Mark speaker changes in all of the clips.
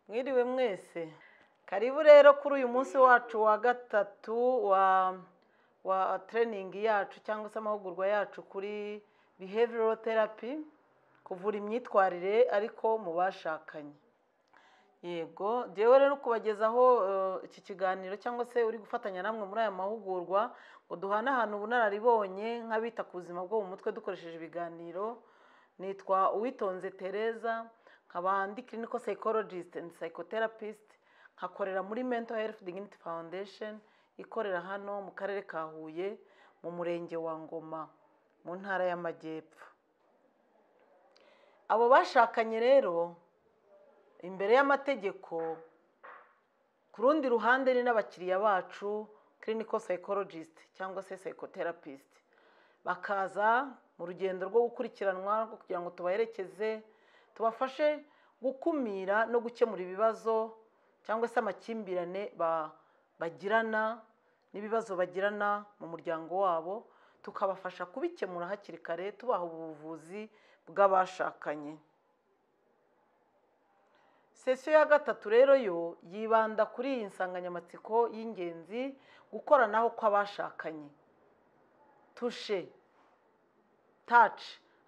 Speaker 1: Mwiriwe mwese, karibu rero kuri uyu munsi wacu wa gatatu wa training yacu cyangwa se amahugurwa yacu kuri behavioral therapy, kuvura imyitwarire ariko mu bashakanye. Yego, jewe rero kubagezaho iki kiganiro cyangwa se uri gufatanya namwe muri aya mahugurwa ngo duhana ahantu ubunararibonye nk'abita ku buzima bwo mu mutwe dukoresheje ibiganiro. Nitwa Uwitonze Tereza, nkaba ndi clinical psychologist and psychotherapist, nkakorera muri Mental Health Dignity Foundation ikorera hano mu karere ka Huye mu murenge wa Ngoma mu ntara y'Amajyepfo. Abo bashakanye rero imbere y'amategeko, ku rundi ruhande ni n'abakiriya bacu clinical psychologist cyangwa se psychotherapist, bakaza mu rugendo rwo gukurikiranwa kugira ngo tubaherekeze, tubafashe gukumira no gukemura ibibazo cyangwa se amakimbirane bagirana n'ibibazo bagirana mu muryango wabo, tukabafasha kubikemura hakiri kare tubaha ubuvuzi bw'abashakanye. Sesiyo ya gatatu rero yo yibanda kuri iyi nsanganyamatsiko y'ingenzi, gukoranaho kw'abashakanye. Tushe, touch,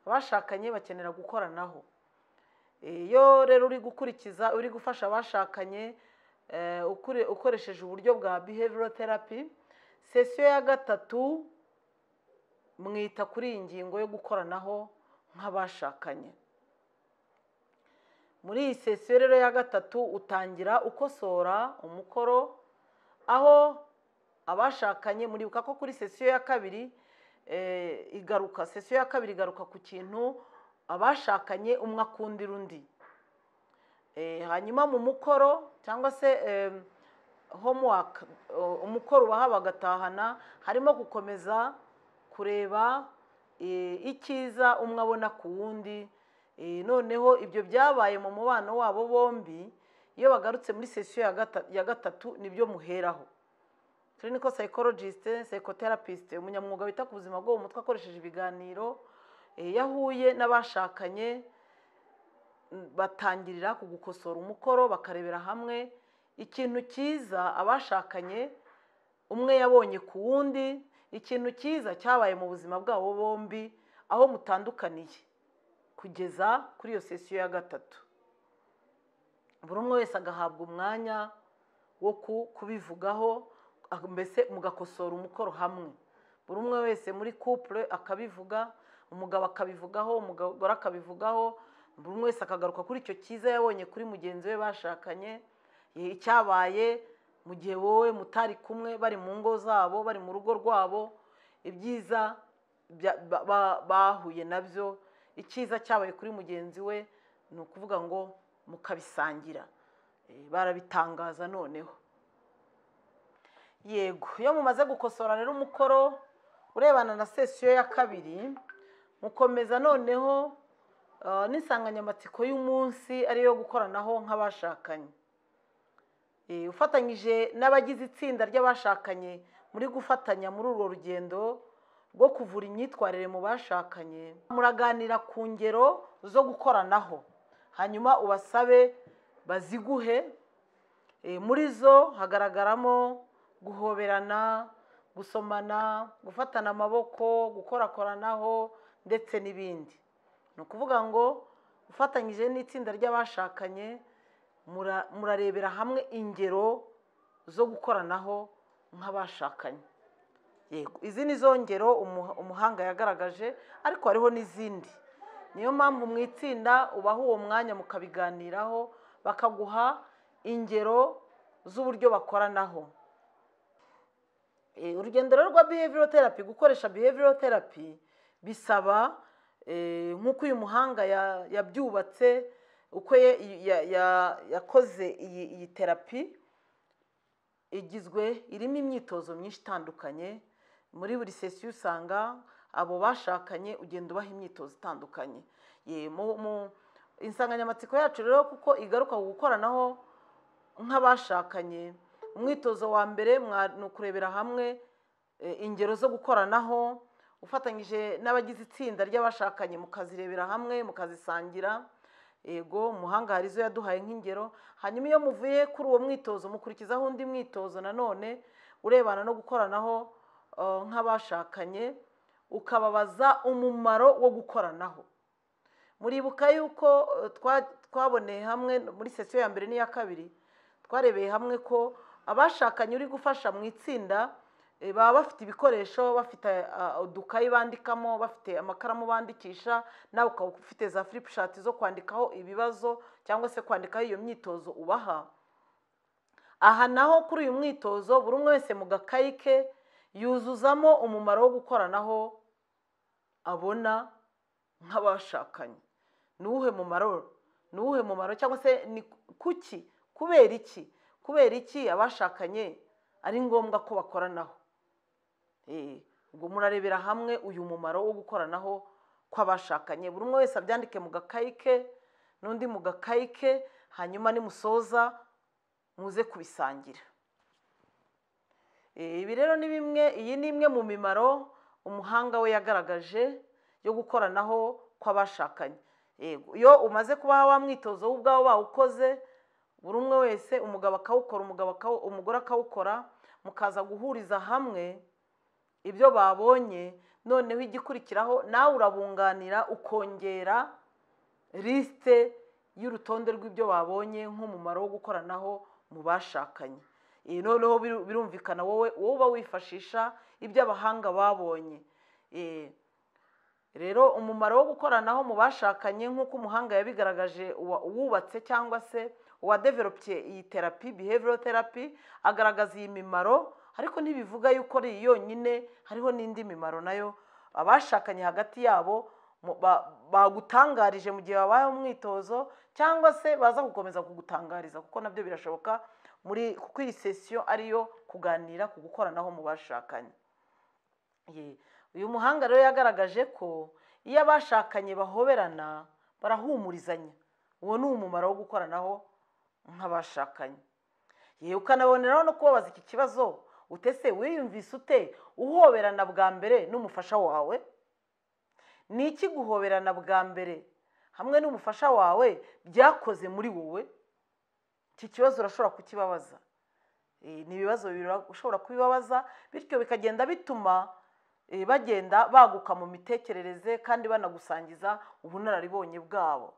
Speaker 1: abashakanye bakenera gukoranaho. Iyo rero uri gufasha abashakanye ukoresheje uburyo bwa behavioral therapy, sesiyo ya gatatu mwita kuri iyi ngingo yo gukoranaho nk'abashakanye. Muri iyi sesiyo rero ya gatatu utangira ukosora umukoro, aho abashakanye muribuka ko kuri sesiyo ya kabiri sesiyo ya kabiri igaruka ku kintu abashakanye umwe akundira undi. Hanyuma mu mukoro cyangwa se homework, umukoro ubaha bagatahana, harimo gukomeza kureba icyiza umwe abona ku wundi. Noneho ibyo byabaye mu mubano wabo bombi, iyo bagarutse muri sesiyo ya gatatu nibyo muheraho. Clinical psychologist, psychotherapist, umunyamwuga wita ku buzima bwo mu mutwe akoresheje ibiganiro, yahuye n'abashakanye batangirira ku gukosora umukoro, bakarebera hamwe ikintu cyiza abashakanye umwe yabonye ku wundi, ikintu cyiza cyabaye mu buzima bwabo bombi aho mutandukaniye kugeza kuri iyo sesiyo ya gatatu. Buri umwe wese agahabwa umwanya wo kubivugaho, mbese mugakosora umukoro hamwe. Buri umwe wese muri couple akabivuga, umugabo akabivugaho, umugore akabivugaho, buri umwe wese akagaruka kuri icyo cyiza yabonye kuri mugenzi we bashakanye, icyabaye mu gihe wowe mutari kumwe, bari mu ngo zabo, bari mu rugo rwabo, ibyiza bahuye nabyo, icyiza cyabaye kuri mugenzi we, ni ukuvuga ngo mukabisangira, barabitangaza noneho. Yego, iyo mumaze gukosora rero umukoro urebana na sesiyo ya kabiri, mukomeza noneho n'insanganyamatsiko y'umunsi ariyo gukoranaho nk'abashakanye. Ufatanyije n'abagize itsinda ry'abashakanye muri gufatanya muri urwo rugendo rwo kuvura imyitwarire mu bashakanye, muraganira ku ngero zo gukoranaho, hanyuma ubasabe baziguhe. Muri zo hagaragaramo guhoberana, gusomana, gufatana amaboko, gukorakoranaho ndetse n'ibindi. Ni ukuvuga ngo ufatanyije n'itsinda ry'abashakanye murarebera hamwe ingero zo gukoranaho nk'abashakanye. Yego, izi ni zo ngero umuhanga yagaragaje, ariko hariho n'izindi. Niyo mpamvu mu itsinda ubaha uwo mwanya mukabiganiraho, bakaguha ingero z'uburyo bakoranaho. Urugendo rwa behavioral therapy, gukoresha behavioral therapy bisaba nk'uko uyu muhanga yabyubatse, uko yakoze iyi therapy, irimo imyitozo myinshi itandukanye. Muri buri sesiyo usanga abo bashakanye ugenda ubaha imyitozo itandukanye. Insanganyamatsiko yacu rero kuko igaruka gukoranaho nk'abashakanye, umwitozo wa mbere ni ukurebera hamwe ingero zo gukoranaho, ufatanyije n'abagize itsinda ry'abashakanye mukazirebera hamwe mukazisangira. yego umuhanga hari izo yaduhaye nk'ingero. Hanyuma iyo muvuye kuri uwo mwitozo mukurikizaho undi mwitozo nanone urebana no gukoranaho nk'abashakanye, ukababaza umumaro wo gukoranaho. Muribuka yuko twaboneye hamwe muri sesiyo ya mbere n'iya kabiri, twarebeye hamwe ko abashakanye uri gufasha mu itsinda baba bafite ibikoresho, bafite udukayi bandikamo, bafite amakaramu bandikisha, nawe ukaba ufite za flip chart zo kwandikaho ibibazo cyangwa se kwandikaho iyo myitozo ubaha. Aha naho kuri uyu mwitozo buri umwe wese mu gakayi ke yuzuzamo umumaro wo gukoranaho abona nk'abashakanye. Ni uwuhe mumaro cyangwa se ni kuki, kubera iki abashakanye ari ngombwa ko bakoranaho? Ubwo murarebera hamwe uyu mumaro wo gukoranaho kw'abashakanye. Buri umwe wese abyandike mu gakayi ke n'undi mu gakayi ke, hanyuma nimusoza muze kubisangira. Ibi rero ni bimwe, iyi ni imwe mu mimaro umuhanga we yagaragaje yo gukoranaho kw'abashakanye. Iyo umaze kubaha wa mwitozo w'ubwawo bawukoze, buri umwe wese, umugabo akawukora, umugore akawukora, mukaza guhuriza hamwe ibyo babonye, noneho igikurikiraho nawe urabunganira ukongera lisite y'urutonde rw'ibyo babonye nk'umumaro wo gukoranaho mu bashakanye. Noneho birumvikana wowe uba wifashisha ibyo abahanga babonye. Rero umumaro wo gukoranaho mu bashakanye nk'uko umuhanga yabigaragaje, uwubatse cyangwa se uwadevelopye iyi therapy, behavioral therapy, agaragaza iyi mimaro, ariko ntibivuga yuko ari yonyine, hariho n'indi mimaro nayo abashakanye hagati yabo bagutangarije mu gihe babaye umwitozo, cyangwa se baza gukomeza kugutangariza, kuko nabyo birashoboka kuko iyi sesiyo ariyo kuganira ku gukoranaho mu bashakanye. Uyu muhanga rero yagaragaje ko iyo abashakanye bahoberana barahumurizanya. Uwo ni umumaro wo gukoranaho nk'abashakanye. Ukanaboneraho no kubabaza iki kibazo, utese wiyumvise ute uhoberana bwa mbere n'umufasha wawe? Ni iki guhoberana bwa mbere hamwe n'umufasha wawe byakoze muri wowe? Iki kibazo urashobora kukibabaza. Ni ibibazo bibiri ushobora kubibabaza, bityo bikagenda bituma bagenda baguka mu mitekerereze kandi banagusangiza ubunararibonye bwabo.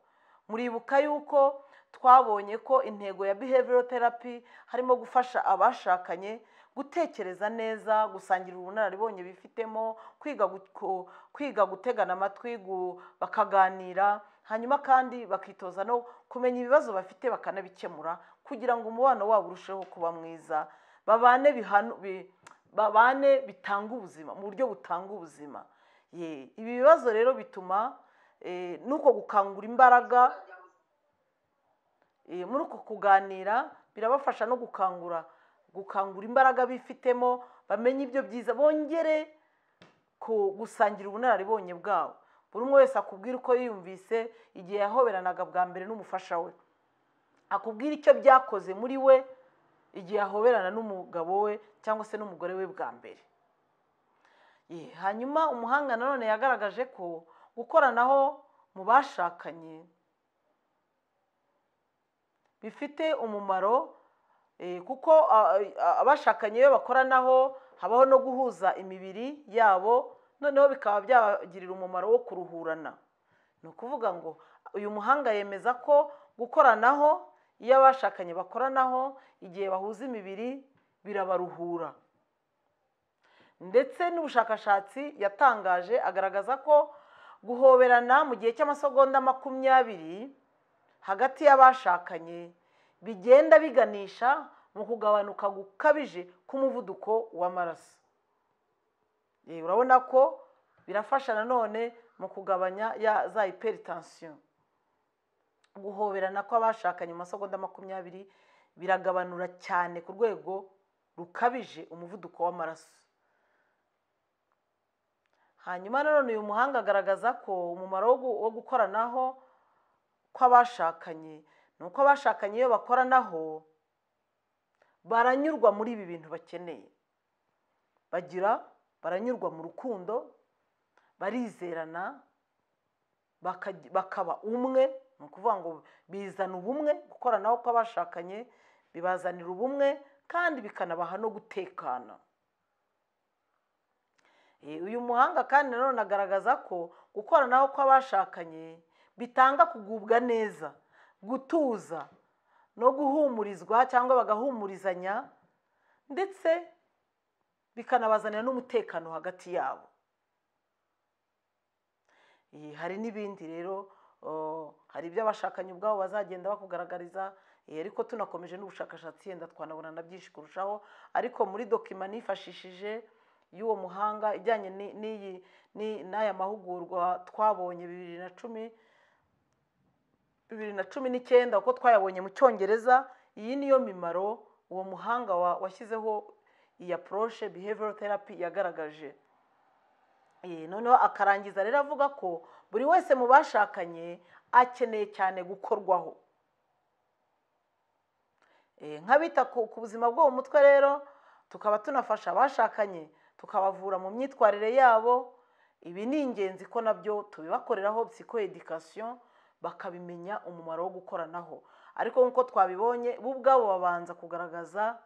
Speaker 1: Muribuka yuko twabonye ko intego ya behavioral therapy harimo gufasha abashakanye gutekereza neza, gusangira ubunararibonye bifitemo, kwiga gutegana amatwi, bakaganira, hanyuma kandi bakitoza no kumenya ibibazo bafite bakanabikemura, kugira ngo umubano wabo urusheho kuba mwiza, babane bitanga ubuzima, mu buryo butanga ubuzima. Ibi bibazo rero bituma nuko gukangura imbaraga, muri uko kuganira birabafasha no gukangura imbaraga bifitemo, bamenye ibyo byiza, bongere gusangira ubunararibonye bwabo. Buri umwe wese akubwira uko yiyumvise igihe yahoberanaga bwa mbere n'umufasha we, akubwira icyo byakoze muri we igihe yahoberana n'umugabo we cyangwa se n'umugore we bwa mbere. Hanyuma umuhanga nanone yagaragaje ko gukoranaho mu bashakanye bifite umumaro, kuko abashakanye iyo bakoranaho habaho no guhuza imibiri yabo, noneho bikaba byabagirira umumaro wo kuruhurana. Ni ukuvuga ngo uyu muhanga yemeza ko gukoranaho, iyo abashakanye bakoranaho igihe bahuza imibiri birabaruhura. Ndetse n'ubushakashatsi yatangaje agaragaza ko guhoberana mu gihe cy'amasegonda 20 hagati y'abashakanye bigenda biganisha mu kugabanuka gukabije k'umuvuduko w'amaraso. Urabona ko birafasha nanone mu kugabanya za hypertension. Guhoberana kw'abashakanye mu masegonda 20 biragabanura cyane ku rwego rukabije umuvuduko w'amaraso. Hanyuma nanone uyu muhanga agaragaza ko umumaro wo gukoranaho kw'abashakanye ni uko abashakanye iyo bakoranaho baranyurwa muri ibi bintu bakeneye. Baranyurwa mu rukundo, barizerana, bakaba umwe, ni ukuvuga ngo bizana ubumwe, gukoranaho kw'abashakanye bibazanira ubumwe kandi bikanabaha no gutekana. Uyu muhanga kandi nanone agaragaza ko gukoranaho kw'abashakanye bitanga kugubwa neza, gutuza no guhumurizwa cyangwa bagahumurizanya, ndetse bikanabazanira n'umutekano hagati yabo. Hari n'ibindi rero, hari ibyo abashakanye ubwabo bazagenda bakugaragariza, ariko tunakomeje n'ubushakashatsi yenda twanabona na byinshi kurushaho. Ariko muri dokima nifashishije y'uwo muhanga ijyanye n'aya mahugurwa twabonye 2019 uko twayabonye mu Cyongereza, iyi niyo mimaro uwo muhanga washyizeho iyi approche behavioral therapy yagaragaje. Noneho akarangiza rero avuga ko buri wese mu bashakanye akeneye cyane gukorwaho. Nk'abita ku buzima bwo mu mutwe rero, tukaba tunafasha abashakanye tukabavura mu myitwarire yabo. Ibi ni ingenzi ko nabyo tubibakoreraho psychoeducation, bakabimenya umumaro wo gukoranaho. Ariko nk'uko twabibonye bo ubwabo babanza kugaragaza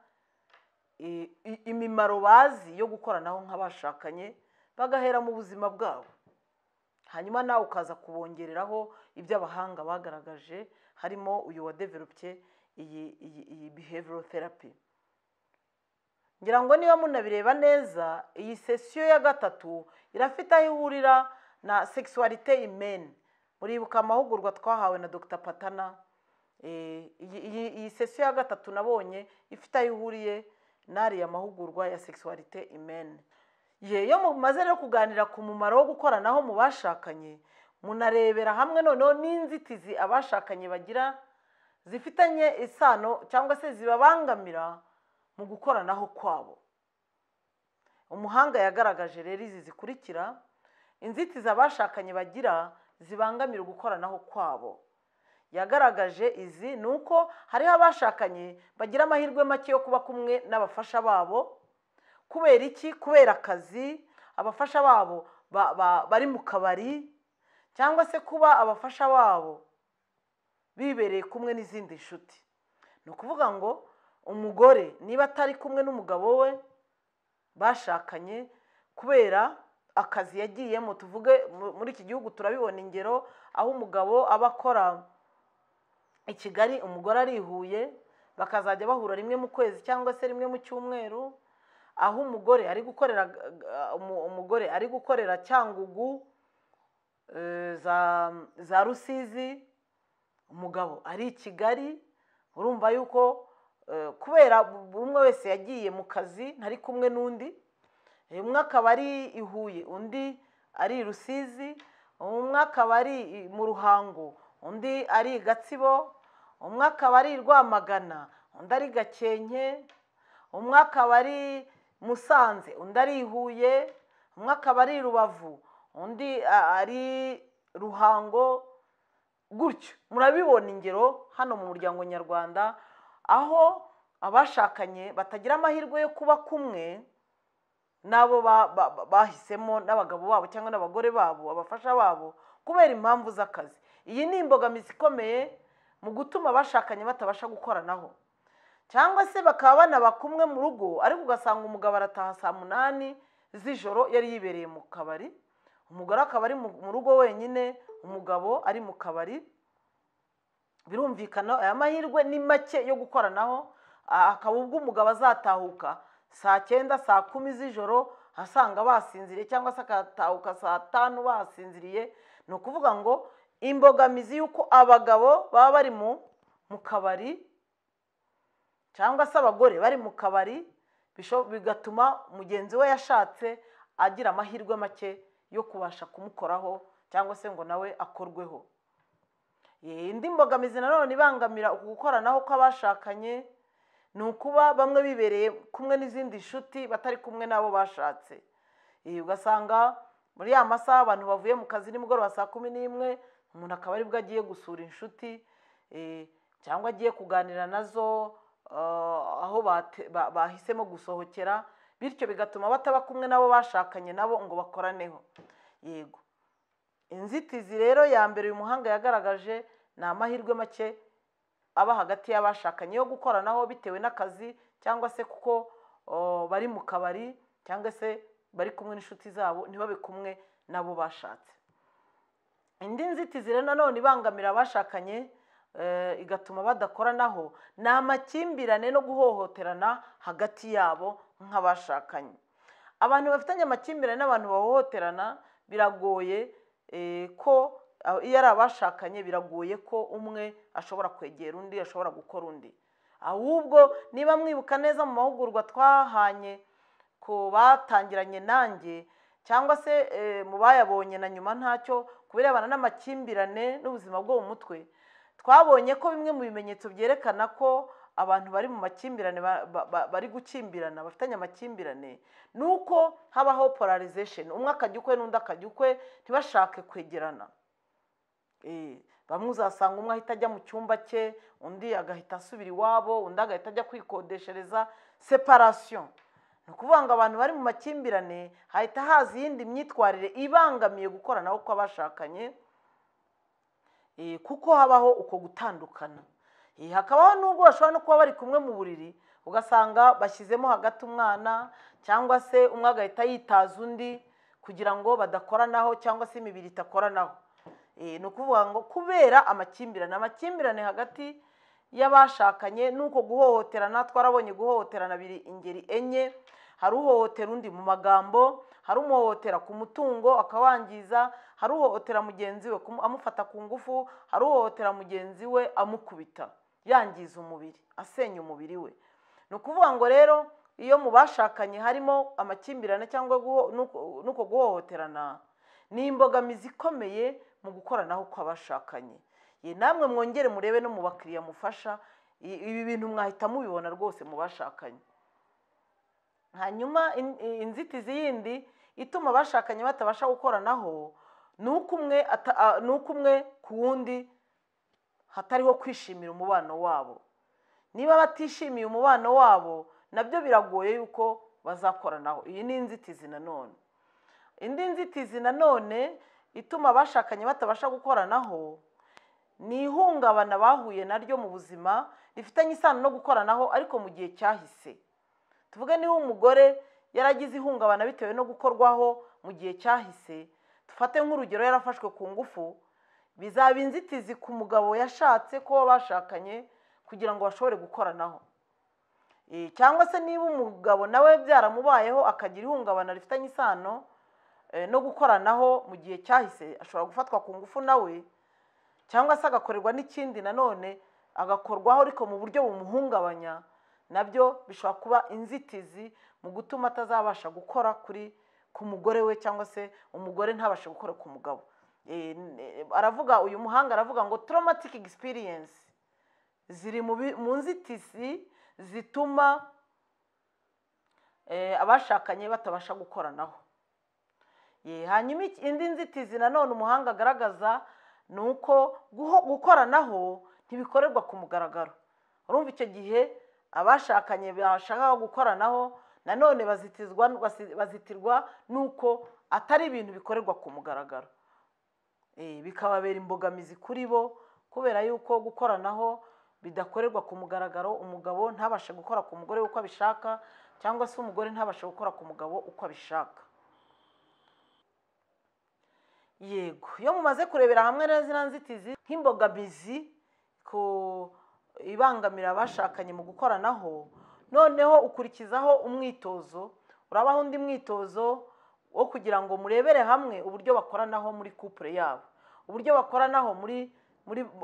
Speaker 1: imimaro bazi yo gukoranaho nk'abashakanye, bagahera mu buzima bwabo, hanyuma nawe ukaza kubongereraho ibyo abahanga bagaragaje, harimo uyu wa developye iyi behavioral therapy. Ngira ngo niba munabireba neza, iyi sesiyo ya gatatu irafite aho ihurira na sexualité humaine. Muribuka amahugurwa twahawe na Dr. Patana. Iyi sesiyo ya gatatu nabonye ifite aho ihuriye n'ariya mahugurwa ya sexualité humaine. Iyo mumaze rero kuganira ku mumaro wo gukoranaho mu bashakanye, munarebera hamwe noneho n'inzitizi abashakanye bagira zifitanye isano cyangwa se zibabangamira mu gukoranaho kwabo. Umuhanga yagaragaje rero izi zikurikira inzitizi abashakanye bagira zibangamira gukoranaho kwabo. Yagaragaje izi nuko hariho abashakanye bagira amahirwe make yo kuba kumwe n'abafasha babo. Kubera iki? Kubera akazi, abafasha babo bari mu kabari, cyangwa se kuba abafasha babo bibereye kumwe n'izindi nshuti. Ni ukuvuga ngo umugore niba atari kumwe n'umugabo we bashakanye kubera akazi yagiyemo, tuvuge muri iki gihugu turabibona ingero aho umugabo aba akora i Kigali, umugore ari i Huye, bakazajya bahura rimwe mu kwezi cyangwa se rimwe mu cyumweru, aho umugore ari gukorera Cyangugu, za Rusizi, umugabo ari i Kigali. Urumva yuko kubera buri umwe wese yagiye mu kazi ntari kumwe n'undi, umwe akaba ari i Huye, undi ari i Rusizi, umwe akaba ari mu Ruhango, undi ari i Gatsibo, umwe akaba ari i Rwamagana, undi ari Gakenke, umwe akaba ari Musanze, undi ari i Huye, umwe akaba ari i Rubavu, undi ari Ruhango. Gutyo murabibona ingero hano mu muryango nyarwanda, aho abashakanye batagira amahirwe yo kuba kumwe nabo bahisemo n'abagabo babo cyangwa n'abagore babo, abafasha babo, kubera impamvu z'akazi. Iyi ni imbogamizi ikomeye mu gutuma abashakanye batabasha gukoranaho, cyangwa se bakaba banaba kumwe mu rugo, ariko ugasanga umugabo arataha saa 8 z'ijoro yari yibereye mu kabari, umugore akaba ari mu rugo wenyine, umugabo ari mu kabari. Birumvikana aya mahirwe ni make yo gukoranaho, akaba ubwo umugabo azatahuka saa 9 saa 10 z'ijoro asanga basinziriye, cyangwa se akatahuka saa 5 basinziriye. Ni ukuvuga ngo imbogamizi y'uko abagabo baba bari mu kabari, cyangwa se abagore bari mu kabari, bigatuma mugenzi we yashatse agira amahirwe make yo kubasha kumukoraho cyangwa se ngo nawe akorweho. Indi mbogamizi nanone ibangamira gukoranaho kw'abashakanye ni ukuba bamwe bibereye kumwe n'izindi nshuti batari kumwe n'abo bashatse. Ugasanga muri ya masaha abantu bavuye mu kazi nimugoroba saa 11, umuntu akaba aribwo agiye gusura inshuti, cyangwa agiye kuganira nazo aho bahisemo gusohokera, bityo bigatuma bataba kumwe n'abo bashakanye nabo ngo bakoraneho. Yego, inzitizi rero ya mbere uyu muhanga yagaragaje ni amahirwe make aba hagati y'abashakanye yo gukoranaho bitewe n'akazi cyangwa se kuko bari mu kabari cyangwa se bari kumwe n'inshuti zabo ntibabe kumwe nabo bashatse. Indi nzitizi rero nanone ibangamira abashakanye igatuma badakoranaho ni amakimbirane no guhohoterana hagati yabo nk'abashakanye. Abantu bafitanye amakimbirane n'abantu bahohoterana biragoye ko iyo ari abashakanye biragoye ko umwe ashobora kwegera undi, ashobora gukora undi. Ahubwo niba mwibuka neza mu mahugurwa twahanye ko batangiranye nanjye cyangwa se mu bayabonye na nyuma ntacyo kubirebana n'amakimbirane n'ubuzima bwo mu mutwe, twabonye ko bimwe mu bimenyetso byerekana ko abantu bari mu makimbirane bari gukimbirana, bafitanye amakimbirane, ni uko habaho polarization, umwe akajya ukwe n'undi akajya ukwe, ntibashake kwegerana. Bamwe uzasanga umwe ahita ajya mu cyumba cye, undi agahita asubira iwabo, undi agahita ajya kwikodeshereza, separation. Ni ukuvuga ngo abantu bari mu makimbirane hahita haza iyindi myitwarire ibangamiye gukoranaho kw'abashakanye, kuko habaho uko gutandukana. Hakabaho n'ubwo bashobora no kuba bari kumwe mu buriri ugasanga bashyizemo hagati umwana, cyangwa se umwe agahita yitaza undi kugira ngo badakoranaho cyangwa se imibiri itakoranaho. Ni ukuvuga ngo kubera amakimbirane hagati y'abashakanye nuko guhohoterana, twarabonye guhohoterana biri ingeri enye. Hari uhohotera undi mu magambo, hari umuhohotera ku mutungo akawangiza, hari uhohotera mugenzi we amufata ku ngufu, hari uhohotera mugenzi we amukubita, yangiza umubiri, asenya umubiri we. Ni ukuvuga ngo rero iyo mu bashakanye harimo amakimbirane cyangwa nuko guhohoterana, ni imbogamizi ikomeye mu gukoranaho kw'abashakanye. Namwe mwongere murebe no mu bakiriya mufasha, ibi bintu mwahita mubibona rwose mu bashakanye. Hanyuma inzitizi yindi ituma abashakanye batabasha gukoranaho ni uko umwe ku wundi hatariho kwishimira umubano wabo. Niba batishimiye umubano wabo nabyo biragoye yuko bazakoranaho. Iyi ni inzitizi nanone. Indi nzitizi nanone ituma abashakanye batabasha gukoranaho ni ihungabana bahuye naryo mu buzima rifitanye isano no gukoranaho ariko mu gihe cyahise. Tuvuge niba umugore yaragize ihungabana bitewe no gukorwaho mu gihe cyahise, dufate nk'urugero yarafashwe ku ngufu, bizaba inzitizi ku mugabo yashatse ko bashakanye kugira ngo bashobore gukoranaho. Cyangwa se niba umugabo nawe byaramubayeho akagira ihungabana rifitanye isano no gukoranaho mu gihe cyahise, ashobora gufatwa ku ngufu nawe, cyangwa se agakorerwa n'ikindi nanone agakorwaho ariko mu buryo bumuhungabanya, nabyo bishobora kuba inzitizi mu gutuma atazabasha gukora ku mugore we, cyangwa se umugore ntabashe gukora ku mugabo. Uyu muhanga aravuga ngo traumatic experience ziri mu nzitizi zituma abashakanye batabasha gukoranaho. Hanyuma indi nzitizi nanone umuhanga agaragaza ni uko gukoranaho ntibikorerwa ku mugaragaro. Urumva icyo gihe abashakanye bashaka gukoranaho nanone bazitirwa nuko atari ibintu bikorerwa ku mugaragaro. Bikababera imbogamizi kuri bo kubera yuko gukoranaho bidakorerwa ku mugaragaro, umugabo ntabashe gukora ku mugore uko abishaka, cyangwa se umugore ntabashe gukora ku mugabo uko abishaka. Yego, iyo mumaze kurebera hamwe neza zino nzitizi nk'imbogamizi ibangamira abashakanye mu gukoranaho, noneho ukurikizaho umwitozo, urabaho undi mwitozo wo kugira ngo murebere hamwe uburyo bakoranaho muri couple yabo, uburyo bakoranaho muri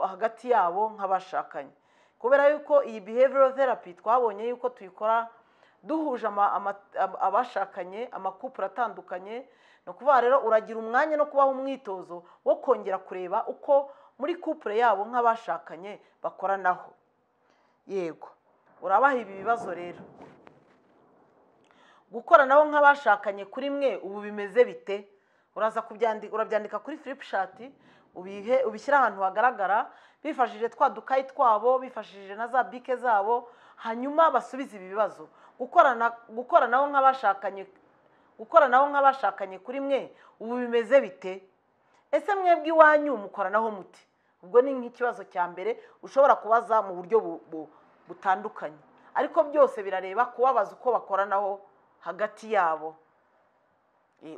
Speaker 1: hagati yabo nk'abashakanye. Kubera yuko iyi behavioral therapy twabonye yuko tuyikora duhuje abashakanye, amakupure atandukanye. Ni ukuvuga rero uragira umwanya no kubaho umwitozo wo kongera kureba uko muri couple yabo nk'abashakanye bakoranaho. Yego, urabaha ibi bibazo rero. Gukoranaho nk'abashakanye kuri mwe ubu bimeze bite? Uraza urabyandika kuri flipchart, ubishyira ahantu hagaragara, bifashishije twa dukayi twabo, bifashishije na za bike zabo, hanyuma basubize ibi bibazo. Gukoranaho nk'abashakanye kuri mwe ubu bimeze bite? Ese mwebwe iwanyu mukoranaho muti? ubwo ni nk'ikibazo cya mbere ushobora kubaza mu buryo butandukanye, ariko byose birareba kubabaza uko bakoranaho hagati yabo,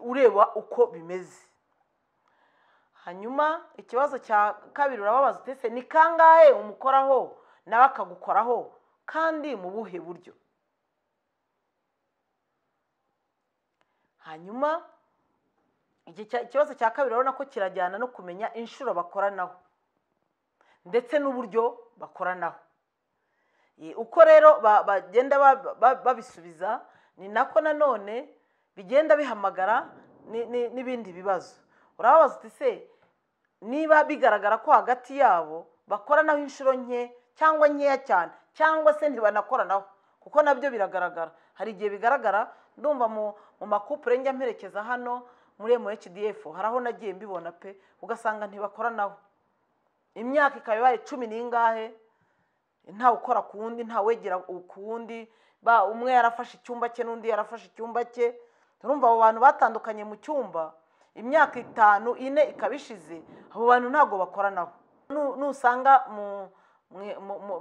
Speaker 1: ureba uko bimeze. hanyuma ikibazo cya kabiri urababaza uti ese ni kangahe umukoraho nawe akagukoraho kandi mu buhe buryo. hanyuma ikibazo cya kabiri urabona ko kirajyana no kumenya inshuro bakoranaho ndetse n'uburyo bakoranaho. uko rero bagenda babisubiza ni nako nanone bigenda bihamagara n'ibindi bibazo. urababaza uti se niba bigaragara ko hagati yabo bakoranaho inshuro nke cyangwa nkeya cyane cyangwa se ntibanakoranaho, kuko nabyo biragaragara. hari igihe bigaragara, ndumva mu makupure njya mperekeza hano muri MHDF hari aho nagiye mbibona pe, ugasanga ntibakoranaho, imyaka ikaba ibaye 10 n'ingahe nta ukora ku wundi, nta wegera ku wundi, umwe yarafashe icyumba cye n'undi yarafashe icyumba cye. urumva abo bantu batandukanye mu cyumba imyaka 5 4 ikabishize, abo bantu ntago bakoranaho. nusanga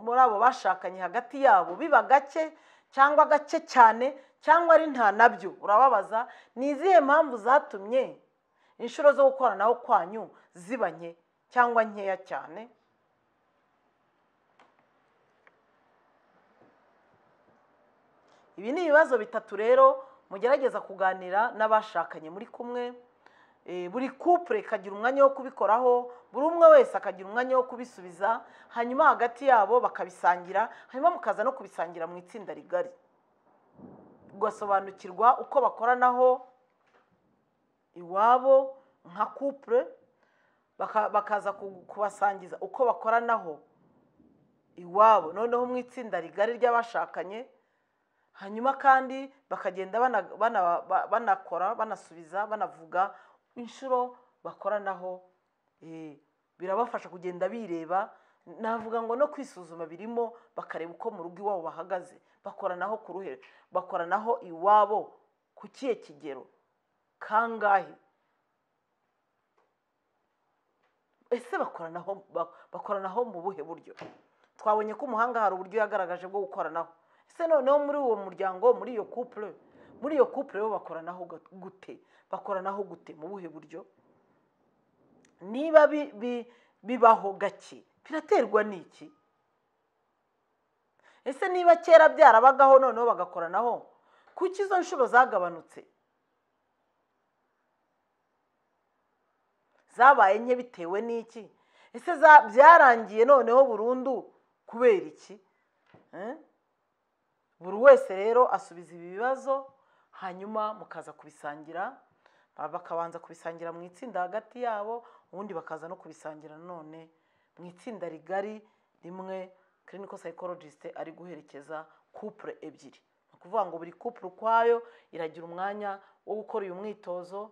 Speaker 1: muri abo bashakanye hagati yabo biba gake cyangwa gake cyane cyangwa ari nta nabyo, urababaza ni izihe mpamvu zatumye inshuro zo gukoranaho kwanyu ziba nke cyangwa nkeya cyane. ibi ni ibibazo bitatu rero mugerageza kuganira n'abashakanye muri kumwe, buri couple ikagira umwanya wo kubikoraho, buri umwe wese akagira umwanya wo kubisubiza, hanyuma hagati yabo bakabisangira, hanyuma mukaza no kubisangira mu itsinda rigari, ugasobanukirwa uko bakoranaho iwabo nka couple, bakaza kubasangiza uko bakoranaho iwabo noneho mu itsinda rigari ry'abashakanye, hanyuma kandi bakagenda banakora banasubiza banavuga inshuro bakoranaho. birabafasha kugenda bireba, navuga ngo no kwisuzuma birimo, bakareba uko mu rugo iwabo bahagaze, bakoranaho ku ruhe, bakoranaho iwabo ku kiye kigero kangahe, ese bakoranaho mu buhe buryo. twabonye ko umuhanga hari uburyo yagaragaje bwo gukoranaho, ese noneho muri uwo muryango, muri iyo couple bo bakoranaho gute, bakoranaho gute mu buhe buryo. niba bibaho gake biraterwa n'iki? ese niba kera byarabagaho noneho bagakoranaho, kuki izo nshuro zagabanutse? zabaye nke bitewe n'iki? ese byarangiye noneho burundu kubera iki? buri wese rero asubiza ibi bibazo, hanyuma mukaza kubisangira, bakabanza kubisangira mu itsinda hagati yabo, ubundi bakaza no kubisangira none mu itsinda rigari rimwe clinical psychologist ari guherekeza couple ebyiri. Kuvuga ngo buri couple ukwayo iragira umwanya wo gukora uyu mwitozo,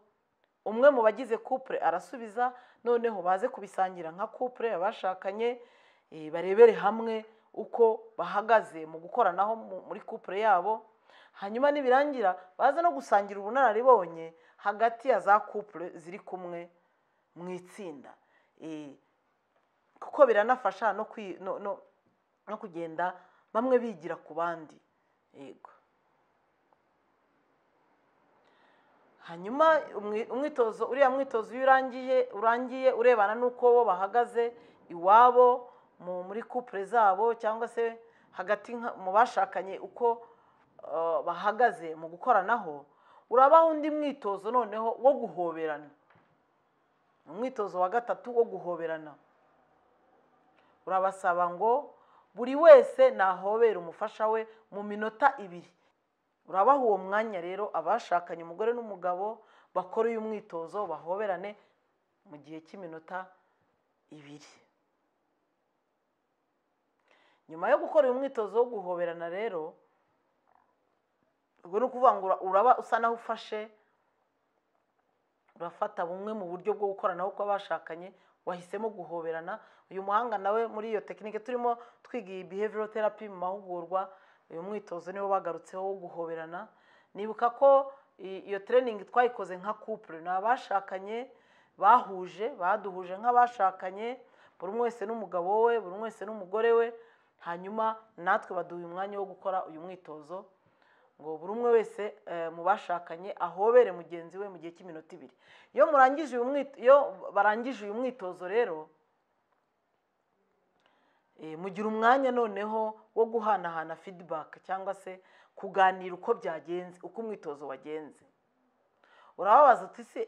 Speaker 1: umwe mu bagize couple arasubiza, noneho baze kubisangira nka couple abashakanye, barebere hamwe uko bahagaze mu gukoranaho muri couple yabo, hanyuma nibirangira baza no gusangira ubunararibonye hagati ya za couple ziri kumwe mu itsinda, kuko biranafasha no kugenda bamwe bigira ku bandi. yego. hanyuma uriya mwitozo iyo urangiye urebana n'uko bo bahagaze iwabo muri couple zabo, cyangwa se hagati mu bashakanye uko bahagaze mu gukoranaho, urabaho undi mwitozo noneho wo guhoberana, umwitozo wa gatatu wo guhoberana. urabasaba ngo buri wese nahobera umufasha we mu minota 2. urabaho uwo mwanya rero abashakanye umugore n'umugabo bakora uyu mwitozo bahoberane mu gihe cy'iminota 2. nyuma yo gukora uyu mwitozo wo guhoberana rero, ubwo no kuvuga ngo uraba usa naho ufashe, urafata bumwe mu buryo bwo gukoranaho kw'abashakanye, wahisemo guhoberana. uyu muhanga nawe muri iyo tekinike turimo twigiye behavioral therapy mu mahugurwa, uyu mwitozo niwo bagarutseho wo guhoberana. nibuka ko iyo training twayikoze nka couple, n'abashakanye baduhuje nk'abashakanye, buri umwe wese n'umugabo we, buri umwe wese n'umugore we, hanyuma natwe baduha umwanya wo gukora uyu mwitozo ngo buri umwe wese mu bashakanye ahobere mugenzi we mu gihe cy'iminota 2. Iyo barangije uyu mwitozo rero mugira umwanya noneho wo guhanahana feedback cyangwa se kuganira uko byagenze, uko umwitozo wagenze.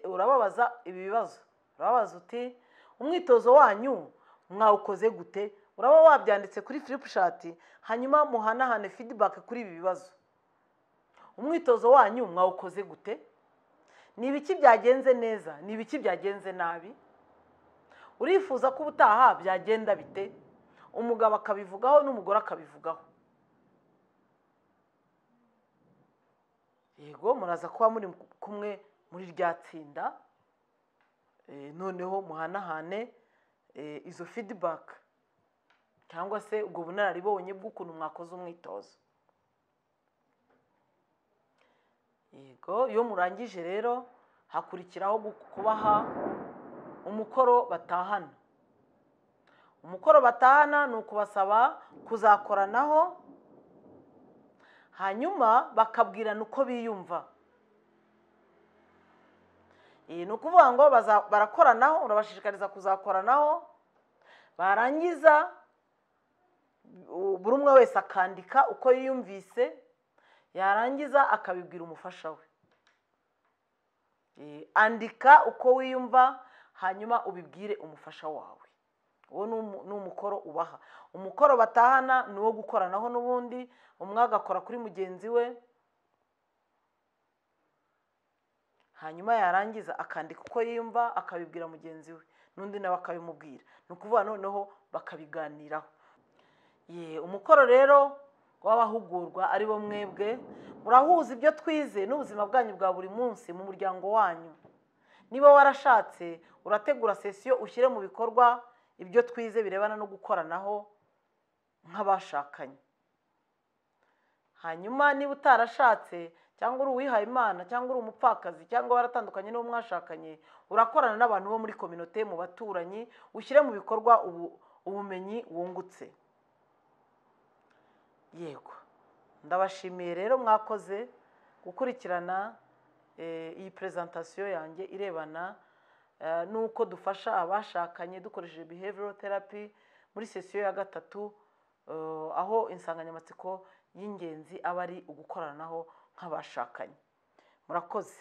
Speaker 1: Urababaza ibi bibazo, urababaza uti umwitozo wanyu mwawukoze gute, uraba wabyanditse kuri Flipchart, hanyuma muhanahane feedback kuri ibi bibazo. Umwitozo wanyu mwawukoze gute, ni ibiki byagenze neza, ni ibiki byagenze nabi, urifuza ko ubutaha byagenda bite, umugabo akabivugaho n'umugore akabivugaho. Yego, muraza kuba muri kumwe muri rya tsinda, noneho muhanahane izo feedback cyangwa se ubwo bunararibonye bw'ukuntu mwakoze umwitozo. Yego, iyo murangije rero hakurikiraho kubaha umukoro batahana. Umukoro batahana ni ukubasaba kuzakoranaho, hanyuma bakabwirana uko biyumva. Ni ukuvuga ngo barakoranaho, urabashishikariza kuzakoranaho, barangiza buri umwe wese akandika uko yiyumvise, yarangiza akabibwira umufasha we. Andika uko wiyumva hanyuma ubibwire umufasha wawe. Uwo ni umukoro ubaha. Umukoro batahana ni uwo gukoranaho n'ubundi, umwe agakora kuri mugenzi we, hanyuma yarangiza akandika uko yiyumva akabibwira mugenzi we, n'undi nawe akabimubwira. Ni ukuvuga noneho bakabiganiraho. Umukoro rero w'abahugurwa ari bo mwebwe, murahuza ibyo twize n'ubuzima bwanyu bwa buri munsi mu muryango wanyu. Niba warashatse, urategura sesiyo ushyire mu bikorwa ibyo twize birebana no gukoranaho nk'abashakanye. Hanyuma niba utarashatse cyangwa uri uwihaye Imana cyangwa uri umupfakazi cyangwa waratandukanye n'uwo mwashakanye, urakorana n'abantu bo muri community, mu baturanyi, ushyire mu bikorwa ubumenyi wungutse. Yego, ndabashimiye rero mwakoze gukurikirana iyi presentation yanjye irebana nuko dufasha abashakanye dukoresheje behavioral therapy muri sesiyo ya 3, aho insanganyamatsiko y'ingenzi aba ari ugukoranaho nk'abashakanye. Murakoze.